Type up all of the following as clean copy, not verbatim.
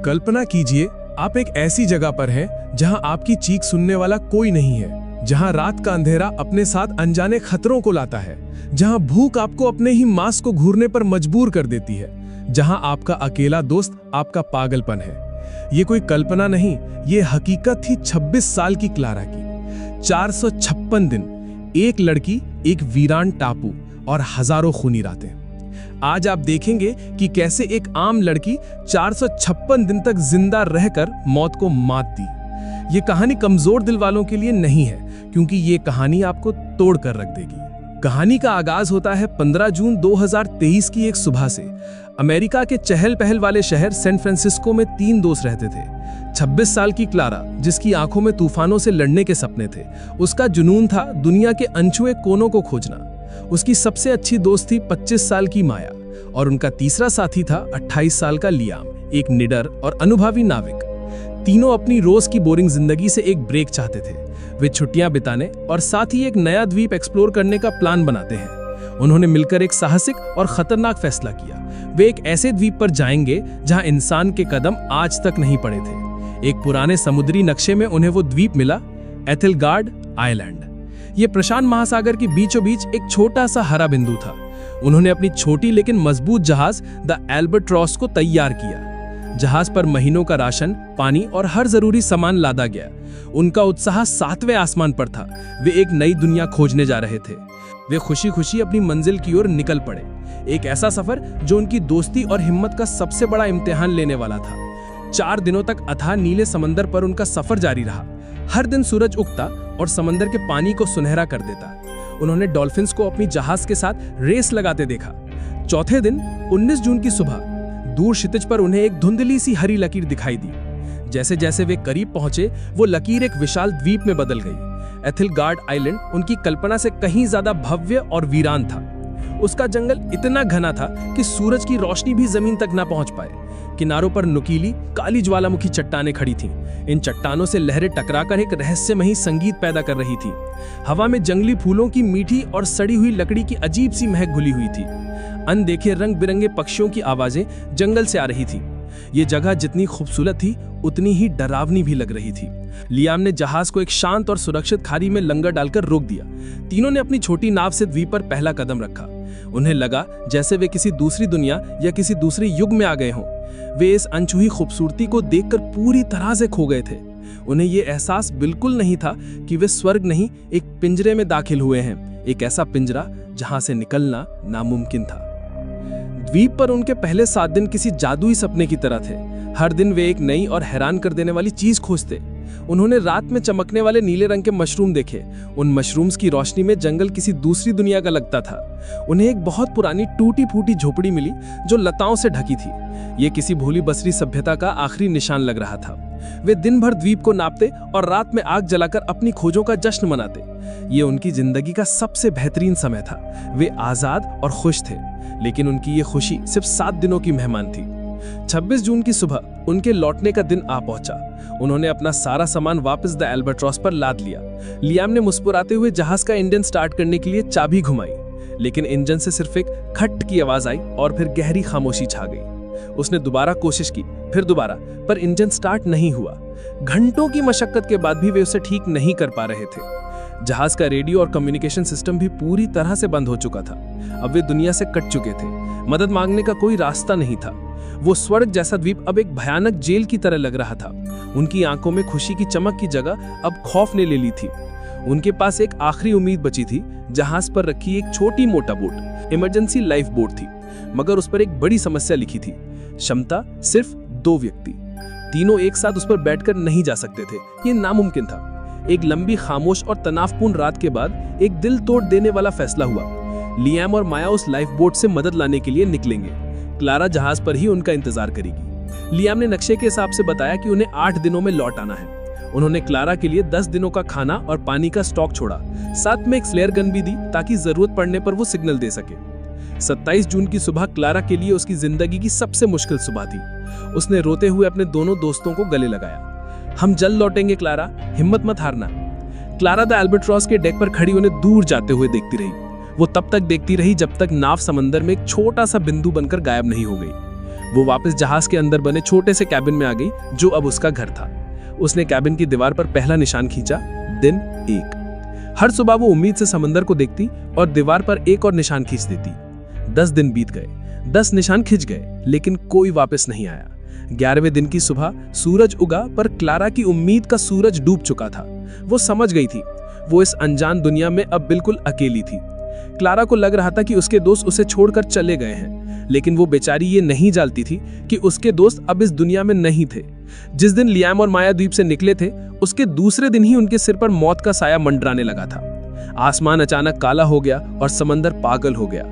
कल्पना कीजिए, आप एक ऐसी जगह पर हैं जहां आपकी चीख सुनने वाला कोई नहीं है, जहां रात का अंधेरा अपने साथ अनजाने खतरों को लाता है, जहां भूख आपको अपने ही मांस को घूरने पर मजबूर कर देती है, जहां आपका अकेला दोस्त आपका पागलपन है। ये कोई कल्पना नहीं, ये हकीकत थी 26 साल की क्लारा की। 456 दिन, एक लड़की, एक वीरान टापू और हजारों खूनी रातें। आज आप देखेंगे कि कैसे एक आम लड़की 456 दिन तक जिंदा रहकर मौत को मात दी। ये कहानी कमजोर दिल वालों के लिए नहीं है, क्योंकि ये कहानी आपको तोड़ कर रख देगी। कहानी का आगाज होता है 15 जून 2023 की एक सुबह से। अमेरिका के चहल पहल वाले शहर सैन फ्रांसिस्को में 3 दोस्त रहते थे। 26 साल की क्लारा, जिसकी आंखों में तूफानों से लड़ने के सपने थे, उसका जुनून था दुनिया के अनछुए कोनों को खोजना। उसकी सबसे अच्छी दोस्त थी 25 साल की माया, और उनका तीसरा साथी था 28 साल का लियाम, एक निडर और अनुभवी नाविक। तीनों अपनी रोज की बोरिंग जिंदगी से एक ब्रेक चाहते थे। वे छुट्टियां बिताने और साथ ही एक नया द्वीप एक्सप्लोर करने का प्लान बनाते हैं। उन्होंने मिलकर एक साहसिक और खतरनाक फैसला किया। वे एक ऐसे द्वीप पर जाएंगे जहां इंसान के कदम आज तक नहीं पड़े थे। एक पुराने समुद्री नक्शे में उन्हें वो द्वीप मिला, एथिलगार्ड आइलैंड। ये प्रशांत महासागर के बीचों बीच एक छोटा सा हरा बिंदु था। उन्होंने अपनी छोटी लेकिन मजबूत जहाज द एल्बाट्रॉस को तैयार किया। जहाज पर महीनों का राशन, पानी और हर जरूरी सामान लादा गया। उनका उत्साह 7वें आसमान पर था। वे एक नई दुनिया खोजने जा रहे थे। वे खुशी खुशी अपनी मंजिल की ओर निकल पड़े। एक ऐसा सफर जो उनकी दोस्ती और हिम्मत का सबसे बड़ा इम्तिहान लेने वाला था। 4 दिनों तक अथाह नीले समंदर पर उनका सफर जारी रहा। हर दिन सूरज उगता और समंदर के पानी को सुनहरा कर देता। उन्होंने डॉल्फिन्स को अपनी जहाज के साथ रेस लगाते देखा। चौथे दिन 19 जून की सुबह दूर क्षितिज पर उन्हें एक धुंधली सी हरी लकीर दिखाई दी। जैसे जैसे वे करीब पहुंचे, वो लकीर एक विशाल द्वीप में बदल गई। एथिलगार्ड आइलैंड उनकी कल्पना से कहीं ज्यादा भव्य और वीरान था। उसका जंगल इतना घना था कि सूरज की रोशनी भी जमीन तक न पहुंच पाए। किनारों पर नुकीली काली ज्वालामुखी चट्टानें खड़ी थीं। इन चट्टानों से लहरें टकराकर एक रहस्यमयी संगीत पैदा कर रही थी। हवा में जंगली फूलों की मीठी और सड़ी हुई लकड़ी की अजीब सी महक घुली हुई थी। अनदेखे रंग बिरंगे पक्षियों की आवाजें जंगल से आ रही थी। ये जगह जितनी खूबसूरत थी, उतनी ही डरावनी भी लग रही थी। लियाम ने जहाज को एक शांत और सुरक्षित खाड़ी में लंगर डालकर रोक दिया। तीनों ने अपनी छोटी नाव से द्वीप पर पहला कदम रखा। उन्हें लगा जैसे वे किसी दूसरी दुनिया या किसी दूसरे युग में आ गए हों। वे इस अनछुई खूबसूरती को देखकर पूरी तरह से खो गए थे। उन्हें ये एहसास बिल्कुल नहीं था कि वे स्वर्ग नहीं, एक पिंजरे में दाखिल हुए हैं। एक ऐसा पिंजरा जहां से निकलना नामुमकिन था। द्वीप पर उनके पहले 7 दिन किसी जादुई सपने की तरह थे। हर दिन वे एक नई और हैरान कर देने वाली चीज खोजते। उन्होंने रात में चमकने वाले नीले रंग के मशरूम देखे। उन मशरूम्स की रोशनी में जंगल किसी दूसरी दुनिया का लगता था। उन्हें एक बहुत पुरानी टूटी फूटी झोपड़ी मिली जो लताओं से ढकी थी। ये किसी भूली बसरी सभ्यता का आखिरी निशान लग रहा था। वे दिन भर द्वीप को नापते और रात में आग जलाकर अपनी खोजों का जश्न मनाते। ये उनकी जिंदगी का सबसे बेहतरीन समय था। वे आजाद और खुश थे, लेकिन उनकी ये खुशी सिर्फ 7 दिनों की मेहमान थी। 26 जून की सुबह उनके लौटने का दिन आ पहुंचा। उन्होंने अपना सारा सामान वापस द एल्बाट्रॉस पर लाद लिया। लियाम ने मुस्कुराते हुए जहाज का इंजन स्टार्ट करने के लिए चाबी घुमाई, लेकिन इंजन से सिर्फ एक खट की आवाज आई और फिर गहरी खामोशी छा गई। उसने दोबारा कोशिश की, फिर दोबारा, पर इंजन स्टार्ट नहीं हुआ। घंटों की मशक्कत के बाद भी वे उसे ठीक नहीं कर पा रहे थे। जहाज का रेडियो और कम्युनिकेशन सिस्टम भी पूरी तरह से बंद हो चुका था। अब वे दुनिया से कट चुके थे। मदद मांगने का कोई रास्ता नहीं था। वो स्वर्ग जैसा द्वीप अब एक भयानक जेल की तरह लग रहा था। उनकी आंखों में खुशी की चमक की जगह अब खौफ ने ले ली थी। उनके पास एक आखिरी उम्मीद बची थी। जहाज पर रखी एक छोटी मोटा बोट, इमरजेंसी लाइफ बोट थी, मगर उस पर एक बड़ी समस्या लिखी थी। क्षमता सिर्फ 2 व्यक्ति। तीनों एक साथ उस पर बैठकर नहीं जा सकते थे। ये नामुमकिन था। एक लंबी खामोश और तनावपूर्ण रात के बाद एक दिल तोड़ देने वाला फैसला हुआ। लियाम और माया उस लाइफ बोट से मदद लाने के लिए निकलेंगे। क्लारा जहाज पर ही उनका इंतजार करेगी। लियाम ने नक्शे के हिसाब से बताया कि उन्हें 8 दिनों में लौट आना है। उन्होंने क्लारा के लिए 10 दिनों का खाना और पानी का स्टॉक छोड़ा। साथ में एक फ्लेयर गन भी दी ताकि जरूरत पड़ने पर वो सिग्नल दे सके। 27 जून की सुबह क्लारा के लिए उसकी जिंदगी की सबसे मुश्किल सुबह थी। उसने रोते हुए अपने दोनों दोस्तों को गले लगाया। हम जल्द लौटेंगे क्लारा, हिम्मत मत हारना। क्लारा द एल्बाट्रॉस के डेक पर खड़ी उन्हें दूर जाते हुए देखती रही। वो तब तक देखती रही जब तक नाव समंदर में एक छोटा सा बिंदु बनकर गायब नहीं हो गई। वो वापस जहाज के अंदर बने छोटे से कैबिन में आ गई जो अब उसका घर था। उसने कैबिन की दीवार पर पहला निशान खींचा, दिन 1। हर सुबह वो उम्मीद से समंदर को देखती और दीवार पर एक और निशान खींच देती। 10 दिन बीत गए, 10 निशान खिंच गए, लेकिन कोई वापस नहीं आया। 11वें दिन की सुबह सूरज उगा, पर क्लारा की उम्मीद का सूरज डूब चुका था। वो समझ गई थी वो इस अनजान दुनिया में अब बिल्कुल अकेली थी। क्लारा को लग रहा था कि उसके दोस्त उसे छोड़कर चले गए हैं, लेकिन वो बेचारी ये नहीं जानती थी कि उसके दोस्त अब इस दुनिया में नहीं थे। जिस दिन लियाम और माया द्वीप से निकले थे, उसके दूसरे दिन ही उनके सिर पर मौत का साया मंडराने लगा था। आसमान अचानक काला हो गया और समंदर पागल हो गया।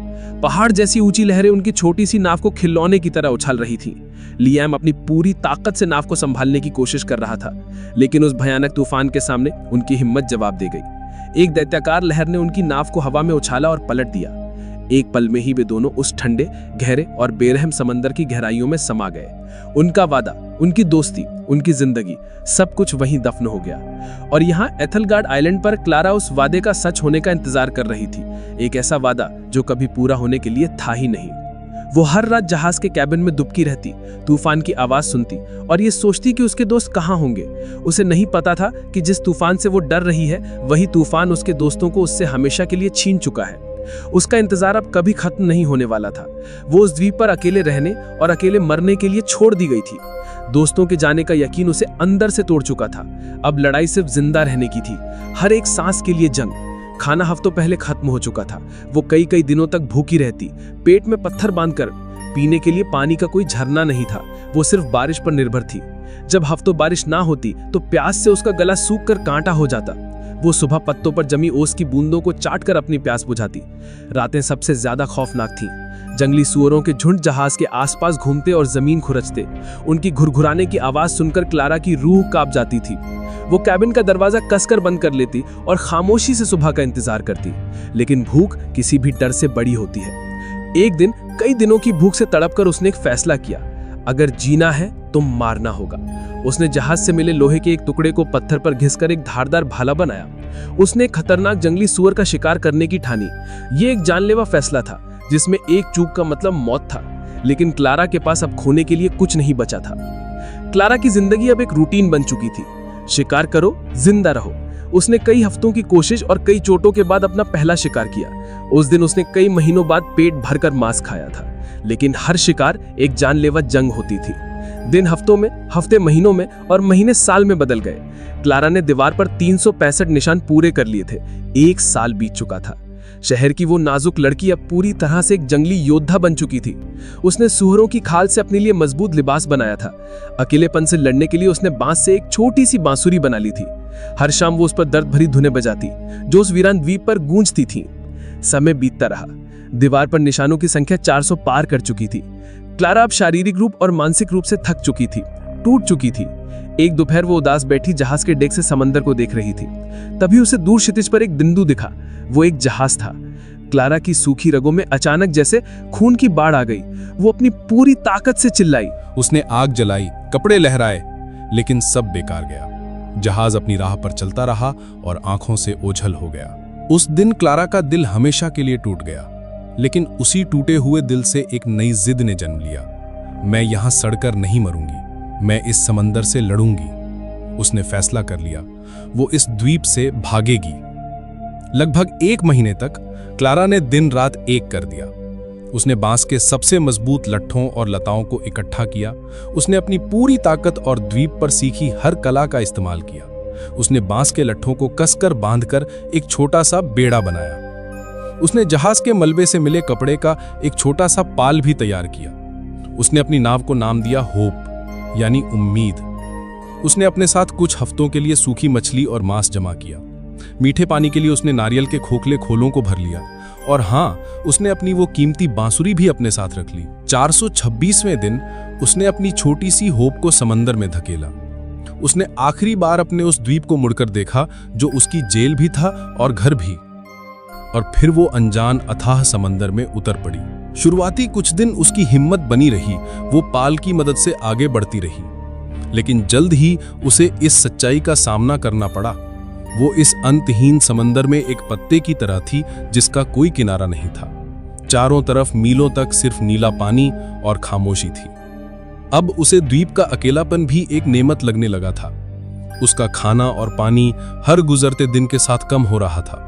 पहाड़ जैसी ऊंची लहरें उनकी छोटी सी नाव को खिलौने की तरह उछाल रही थीं। लियाम अपनी पूरी ताकत से नाव को संभालने की कोशिश कर रहा था, लेकिन उस भयानक तूफान के सामने उनकी हिम्मत जवाब दे गई। एक दैत्याकार लहर ने उनकी नाव को हवा में उछाला और पलट दिया। एक पल में ही वे दोनों उस ठंडे, गहरे और बेरहम समंदर की गहराइयों में समा गए। उनका वादा, उनकी दोस्ती, उनकी जिंदगी, सब कुछ वहीं दफन हो गया। और यहाँ एथलगार्ड आइलैंड पर क्लारा उस वादे का सच होने का इंतजार कर रही थी। एक ऐसा वादा जो कभी पूरा होने के लिए था ही नहीं। वो हर रात जहाज के कैबिन में दुबकी रहती, तूफान की आवाज सुनती और ये सोचती कि उसके दोस्त कहाँ होंगे। उसे नहीं पता था कि जिस तूफान से वो डर रही है, वही तूफान उसके दोस्तों को उससे हमेशा के लिए छीन चुका है। उसका इंतजार अब कभी खत्म नहीं होने वाला था। वो उस द्वीप पर अकेले रहने और अकेले मरने के लिए छोड़ दी गई थी। दोस्तों के जाने का यकीन उसे अंदर से तोड़ चुका था। अब लड़ाई सिर्फ जिंदा रहने की थी, हर एक सांस के लिए जंग। खाना हफ्तों पहले खत्म हो चुका था। वो कई कई दिनों तक भूखी रहती, पेट में पत्थर बांधकर। पीने के लिए पानी का कोई झरना नहीं था, वो सिर्फ बारिश पर निर्भर थी। जब हफ्तों बारिश ना होती तो प्यास से उसका गला सूख कर कांटा हो जाता। वो सुबह पत्तों पर जमी ओस की बूंदों को चाटकर अपनी प्यास बुझाती। रातें सबसे ज्यादा खौफनाक थीं। जंगली सुअरों के झुंड जहाज के आसपास घूमते और जमीन खुरचते। उनकी घुरघुराने की आवाज सुनकर क्लारा की रूह कांप जाती थी। वो कैबिन का दरवाजा कसकर बंद कर लेती और खामोशी से सुबह का इंतजार करती। लेकिन भूख किसी भी डर से बड़ी होती है। एक दिन कई दिनों की भूख से तड़पकर उसने एक फैसला किया, अगर जीना है तो मारना होगा। उसने जहाज से मिले लोहे के एक टुकड़े को पत्थर पर घिसकर एक धारदार भाला बनाया। उसने एक खतरनाक जंगली सुअर का शिकार करने की ठानी। ये एक जानलेवा फैसला था, जिसमें एक चूक का मतलब मौत था। लेकिन क्लारा के पास अब खोने के लिए कुछ नहीं बचा था। क्लारा की जिंदगी अब एक रूटीन बन चुकी थी। शिकार करो, जिंदा रहो। उसने कई हफ्तों की कोशिश और कई चोटों के बाद अपना पहला शिकार किया। उस दिन उसने कई महीनों बाद पेट भरकर मांस खाया था। लेकिन हर शिकार एक जानलेवा जंग होती थी। दिन हफ्तों में, हफ्ते महीनों में और महीने साल में बदल गए। क्लारा ने दीवार पर 365 निशान पूरे कर लिए थे। 1 साल बीत चुका था। शहर की वो नाजुक लड़की अब पूरी तरह से एक जंगली योद्धा बन चुकी थी। उसने सुअरों की खाल से अपने लिए मजबूत लिबास बनाया था। अकेलेपन से लड़ने के लिए उसने बांस से एक छोटी सी बांसुरी बना ली थी। हर शाम वो उस पर दर्द भरी धुनें बजाती, जो उस वीरान द्वीप पर गूंजती थीं। समय बीतता रहा। दीवार पर निशानों की संख्या 400 पार कर चुकी थी। क्लारा अब शारीरिक रूप और मानसिक रूप से थक चुकी थी, टूट चुकी थी। एक दोपहर वो उदास बैठी जहाज के डेक से समंदर को देख रही थी। तभी उसे दूर क्षितिज पर एक बिंदु दिखा। वो एक जहाज था। क्लारा की सूखी रगों में अचानक जैसे खून की बाढ़ आ गई। वो अपनी पूरी ताकत से चिल्लाई। उसने आग जलाई, कपड़े लहराए, लेकिन सब बेकार गया। जहाज अपनी राह पर चलता रहा और आंखों से ओझल हो गया। उस दिन क्लारा का दिल हमेशा के लिए टूट गया। लेकिन उसी टूटे हुए दिल से एक नई जिद ने जन्म लिया। मैं यहां सड़कर नहीं मरूंगी, मैं इस समंदर से लड़ूंगी। उसने फैसला कर लिया, वो इस द्वीप से भागेगी। लगभग 1 महीने तक क्लारा ने दिन रात एक कर दिया। उसने बांस के सबसे मजबूत लट्ठों और लताओं को इकट्ठा किया। उसने अपनी पूरी ताकत और द्वीप पर सीखी हर कला का इस्तेमाल किया। उसने बांस के लट्ठों को कसकर बांधकर एक छोटा सा बेड़ा बनाया। उसने जहाज के मलबे से मिले कपड़े का एक छोटा सा पाल भी तैयार किया। उसने अपनी नाव को नाम दिया होप, यानी उम्मीद। उसने अपने साथ कुछ हफ्तों के लिए सूखी मछली और मांस जमा किया। मीठे पानी के लिए उसने नारियल के खोखले खोलों को भर लिया। और हाँ, उसने अपनी वो कीमती बांसुरी भी अपने साथ रख ली। 426वें दिन उसने अपनी छोटी सी होप को समंदर में धकेला। उसने आखिरी बार अपने उस द्वीप को मुड़कर देखा, जो उसकी जेल भी था और घर भी। और फिर वो अनजान अथाह समंदर में उतर पड़ी। शुरुआती कुछ दिन उसकी हिम्मत बनी रही। वो पाल की मदद से आगे बढ़ती रही। लेकिन जल्द ही उसे इस सच्चाई का सामना करना पड़ा। वो इस अंतहीन समंदर में एक पत्ते की तरह थी, जिसका कोई किनारा नहीं था। चारों तरफ मीलों तक सिर्फ नीला पानी और खामोशी थी। अब उसे द्वीप का अकेलापन भी एक नेमत लगने लगा था। उसका खाना और पानी हर गुजरते दिन के साथ कम हो रहा था।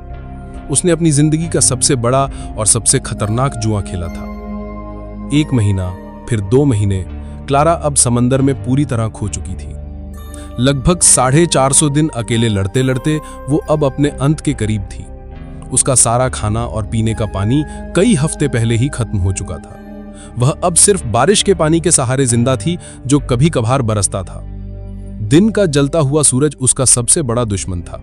उसने अपनी जिंदगी का सबसे बड़ा और सबसे खतरनाक जुआ खेला था। 1 महीना, फिर 2 महीने, क्लारा अब समंदर में पूरी तरह खो चुकी थी। लगभग 450 दिन अकेले लड़ते लड़ते वो अब अपने अंत के करीब थी। उसका सारा खाना और पीने का पानी कई हफ्ते पहले ही खत्म हो चुका था। वह अब सिर्फ बारिश के पानी के सहारे जिंदा थी, जो कभी कभार बरसता था। दिन का जलता हुआ सूरज उसका सबसे बड़ा दुश्मन था।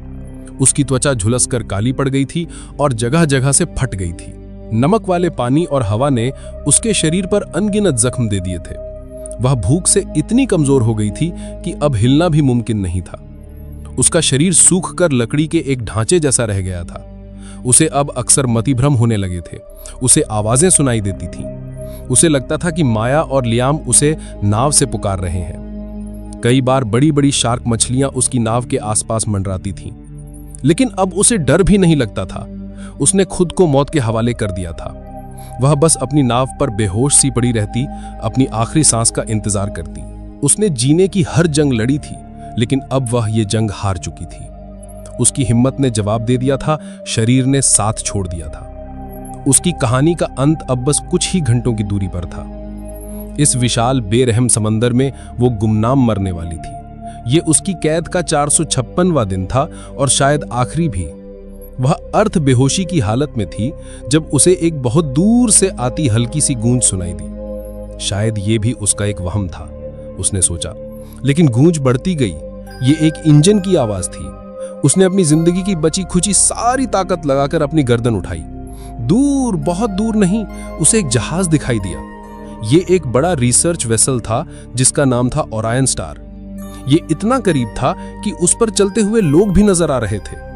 उसकी त्वचा झुलसकर काली पड़ गई थी और जगह जगह से फट गई थी। नमक वाले पानी और हवा ने उसके शरीर पर अनगिनत जख्म दे दिए थे। वह भूख से इतनी कमजोर हो गई थी कि अब हिलना भी मुमकिन नहीं था। उसका शरीर सूखकर लकड़ी के एक ढांचे जैसा रह गया था। उसे अब अक्सर मतिभ्रम होने लगे थे। उसे आवाजें सुनाई देती थीं। उसे लगता था कि माया और लियाम उसे नाव से पुकार रहे हैं। कई बार बड़ी बड़ी शार्क मछलियां उसकी नाव के आसपास मंडराती थीं, लेकिन अब उसे डर भी नहीं लगता था। उसने खुद को मौत के हवाले कर दिया था। वह बस अपनी नाव पर बेहोश सी पड़ी रहती, अपनी आखिरी सांस का इंतजार करती। उसने जीने की हर जंग लड़ी थी, लेकिन अब वह ये जंग हार चुकी थी। उसकी हिम्मत ने जवाब दे दिया था, शरीर ने साथ छोड़ दिया था। उसकी कहानी का अंत अब बस कुछ ही घंटों की दूरी पर था। इस विशाल बेरहम समंदर में वो गुमनाम मरने वाली थी। ये उसकी कैद का 456वां दिन था और शायद आखिरी भी। वह अर्ध बेहोशी की हालत में थी जब उसे एक बहुत दूर से आती हल्की सी गूंज सुनाई दी। शायद ये भी उसका एक वहम था, उसने सोचा। लेकिन गूंज बढ़ती गई। ये एक इंजन की आवाज थी। उसने अपनी जिंदगी की बची खुची सारी ताकत लगाकर अपनी गर्दन उठाई। दूर, बहुत दूर नहीं, उसे एक जहाज दिखाई दिया। ये एक बड़ा रिसर्च वेसल था जिसका नाम था ओरायन स्टार। ये इतना करीब था कि उस पर चलते हुए लोग भी नजर आ रहे थे।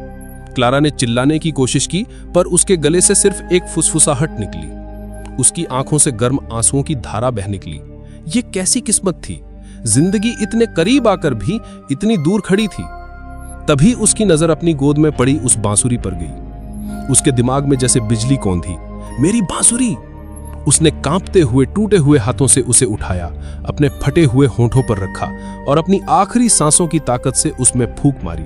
क्लारा ने चिल्लाने की कोशिश की, पर उसके गले से सिर्फ एक फुसफुसाहट निकली। उसकी आंखों से गर्म आंसुओं की धारा बह निकली। ये कैसी किस्मत थी, जिंदगी इतने करीब आकर भी इतनी दूर खड़ी थी। तभी उसकी नजर अपनी गोद में पड़ी उस बांसुरी पर गई। उसके दिमाग में जैसे बिजली कौंधी। मेरी बांसुरी! उसने कांपते हुए टूटे हुए हाथों से उसे उठाया, अपने फटे हुए होंठों पर रखा और अपनी आखिरी सांसों की ताकत से उसमें फूंक मारी।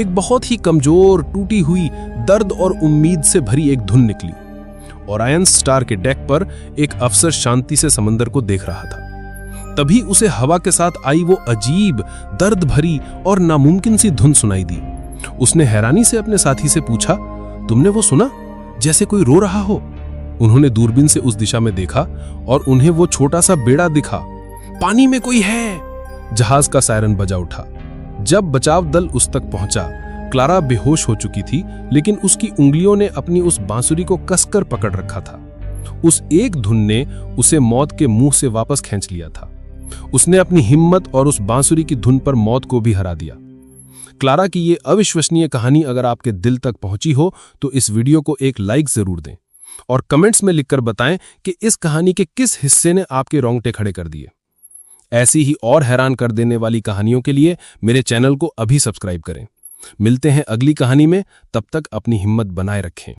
एक बहुत ही कमजोर, टूटी हुई, दर्द और उम्मीद से भरी एक धुन निकली। ओरायन स्टार के डेक पर एक अफसर शांति से समंदर को देख रहा था। तभी उसे हवा के साथ आई वो अजीब, दर्द भरी और नामुमकिन सी धुन सुनाई दी। उसने हैरानी से अपने साथी से पूछा, तुमने वो सुना? जैसे कोई रो रहा हो। उन्होंने दूरबीन से उस दिशा में देखा और उन्हें वो छोटा सा बेड़ा दिखा। पानी में कोई है! जहाज का सायरन बजा उठा। जब बचाव दल उस तक पहुंचा, क्लारा बेहोश हो चुकी थी, लेकिन उसकी उंगलियों ने अपनी उस बांसुरी को कसकर पकड़ रखा था। उस एक धुन ने उसे मौत के मुंह से वापस खींच लिया था। उसने अपनी हिम्मत और उस बांसुरी की धुन पर मौत को भी हरा दिया। क्लारा की ये अविश्वसनीय कहानी अगर आपके दिल तक पहुंची हो तो इस वीडियो को एक लाइक जरूर दें और कमेंट्स में लिखकर बताएं कि इस कहानी के किस हिस्से ने आपके रोंगटे खड़े कर दिए। ऐसी ही और हैरान कर देने वाली कहानियों के लिए मेरे चैनल को अभी सब्सक्राइब करें। मिलते हैं अगली कहानी में, तब तक अपनी हिम्मत बनाए रखें।